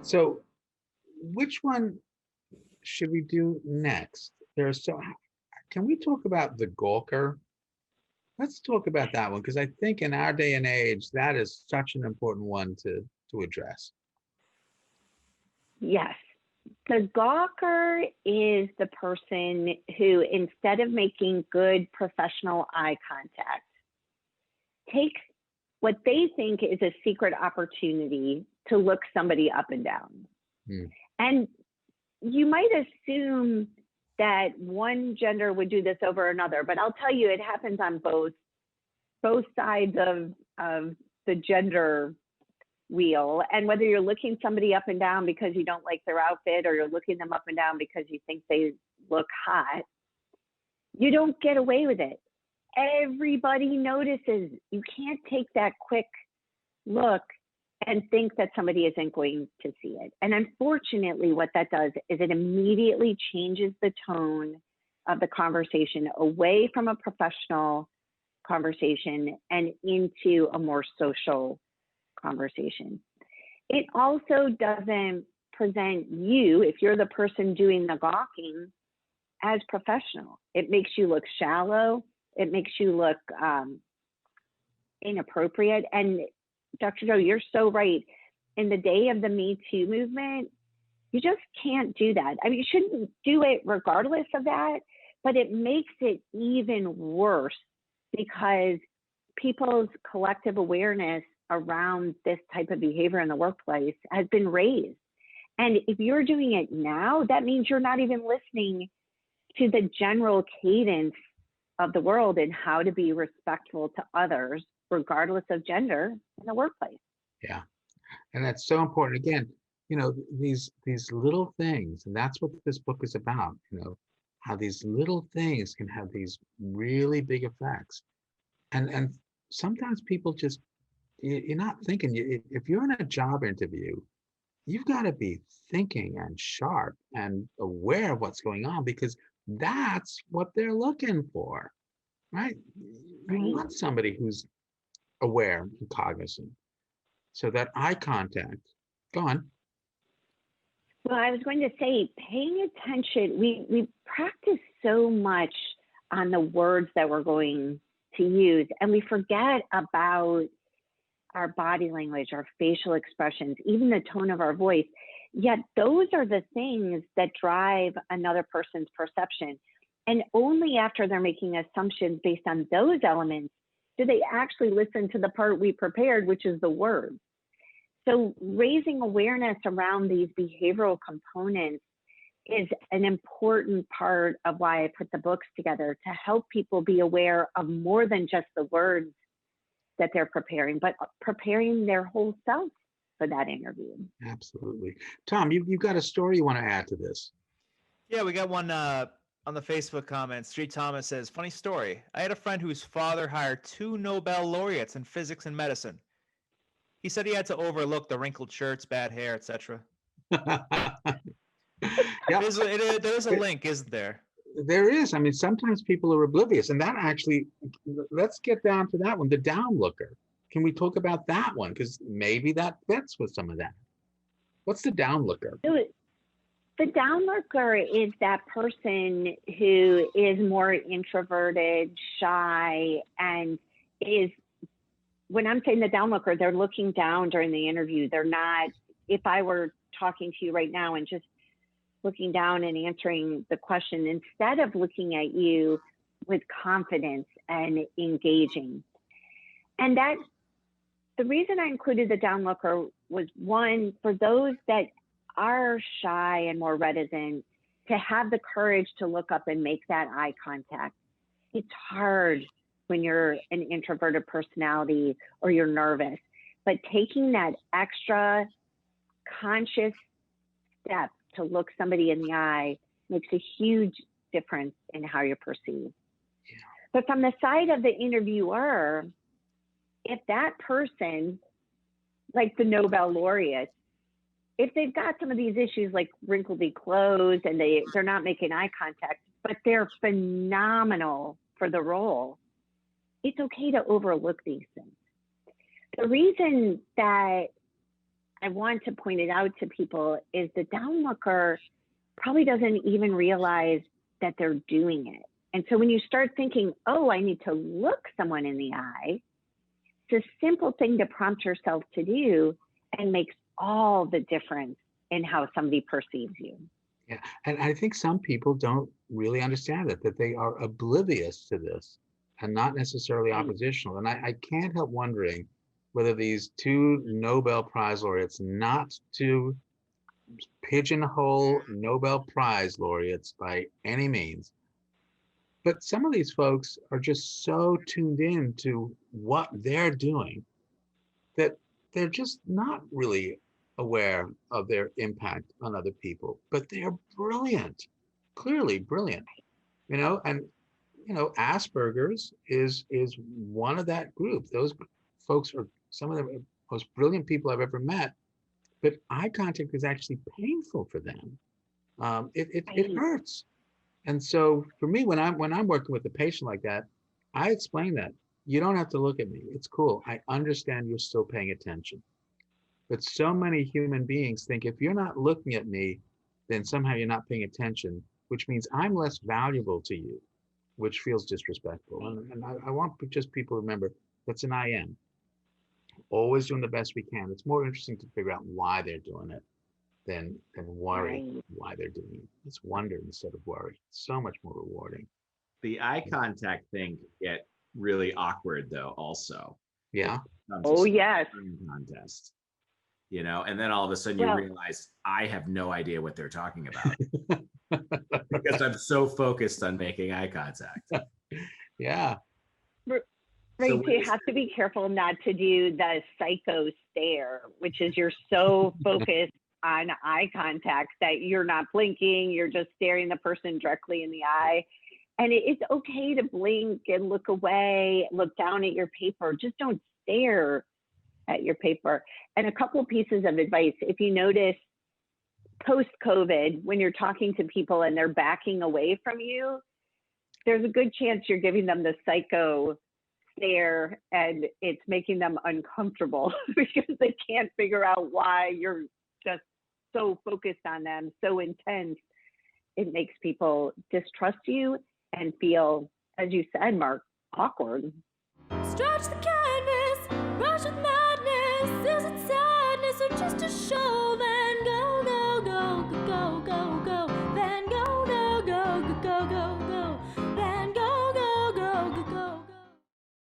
So which one should we do next? Can we talk about the Gawker? Let's talk about that one because I think in our day and age, that is such an important one to address. Yes. The gawker is the person who, instead of making good professional eye contact, takes what they think is a secret opportunity to look somebody up and down. Hmm. And you might assume that one gender would do this over another, but I'll tell you, it happens on both sides of the gender wheel. And whether you're looking somebody up and down because you don't like their outfit, or you're looking them up and down because you think they look hot, you don't get away with it. Everybody notices. You can't take that quick look and think that somebody isn't going to see it. And unfortunately, what that does is it immediately changes the tone of the conversation away from a professional conversation and into a more social conversation. It also doesn't present you, if you're the person doing the gawking, as professional. It makes you look shallow. It makes you look inappropriate. And Dr. Joe, you're so right. In the day of the Me Too movement, you just can't do that. I mean, you shouldn't do it regardless of that, but it makes it even worse because people's collective awareness around this type of behavior in the workplace has been raised. And if you're doing it now, that means you're not even listening to the general cadence of the world and how to be respectful to others, regardless of gender, in the workplace. Yeah. And that's so important. Again, these little things, and that's what this book is about, how these little things can have these really big effects. And sometimes people just, you're not thinking. If you're in a job interview, you've got to be thinking and sharp and aware of what's going on because that's what they're looking for, right? You want somebody who's aware and cognizant. So that eye contact, go on. Well, I was going to say, paying attention, we practice so much on the words that we're going to use, and we forget about our body language, our facial expressions, even the tone of our voice. Yet those are the things that drive another person's perception. And only after they're making assumptions based on those elements do they actually listen to the part we prepared, which is the words. So raising awareness around these behavioral components is an important part of why I put the books together, to help people be aware of more than just the words that they're preparing, but preparing their whole self for that interview. Absolutely. Tom, you've got a story you want to add to this. Yeah, we got one on the Facebook comments. Street Thomas says, funny story. I had a friend whose father hired 2 Nobel laureates in physics and medicine. He said he had to overlook the wrinkled shirts, bad hair, etc. Yep. There is a link, isn't there? There is. I mean, sometimes people are oblivious. And that actually, let's get down to that one, the downlooker. Can we talk about that one? Because maybe that fits with some of that. What's the downlooker? The downlooker is that person who is more introverted, shy, and is, when I'm saying the downlooker, they're looking down during the interview. They're not, if I were talking to you right now and just looking down and answering the question, instead of looking at you with confidence and engaging. And that, the reason I included the downlooker was, one, for those that are shy and more reticent, to have the courage to look up and make that eye contact. It's hard when you're an introverted personality or you're nervous, but taking that extra conscious step to look somebody in the eye makes a huge difference in how you're perceived. Yeah. But from the side of the interviewer, if that person, like the Nobel laureate, if they've got some of these issues like wrinkledy clothes and they're not making eye contact, but they're phenomenal for the role, it's okay to overlook these things. The reason that I want to point it out to people is the downlooker probably doesn't even realize that they're doing it. And so when you start thinking, oh, I need to look someone in the eye, it's a simple thing to prompt yourself to do and makes all the difference in how somebody perceives you. Yeah, and I think some people don't really understand it, that they are oblivious to this and not necessarily Right. oppositional. And I can't help wondering whether these two Nobel Prize laureates, not to pigeonhole Nobel Prize laureates by any means, but some of these folks are just so tuned in to what they're doing that they're just not really aware of their impact on other people, but they're brilliant, clearly brilliant, and Asperger's is one of that group. Those folks are some of the most brilliant people I've ever met, but eye contact is actually painful for them. It hurts. And so for me, when I'm working with a patient like that, I explain that you don't have to look at me. It's cool. I understand you're still paying attention. But so many human beings think if you're not looking at me, then somehow you're not paying attention, which means I'm less valuable to you, which feels disrespectful. And I want just people to remember that's an I am. Always doing the best we can. It's more interesting to figure out why they're doing it than worry why they're doing it. It's wonder instead of worry. It's so much more rewarding. The eye contact thing can get really awkward though, also. Yeah. Oh, yes. Contest. And then all of a sudden you realize I have no idea what they're talking about because I'm so focused on making eye contact. Yeah. Right. So So you have to be careful not to do the psycho stare, which is you're so focused on eye contact that you're not blinking, you're just staring the person directly in the eye. And it's okay to blink and look away, look down at your paper. Just don't stare at your paper. And a couple pieces of advice. If you notice post-COVID, when you're talking to people and they're backing away from you, there's a good chance you're giving them the psycho stare and it's making them uncomfortable because they can't figure out why you're just so focused on them, so intense. It makes people distrust you and feel, as you said, Mark, awkward. Stretch the canvas, brush with madness. Is it sadness or just a show that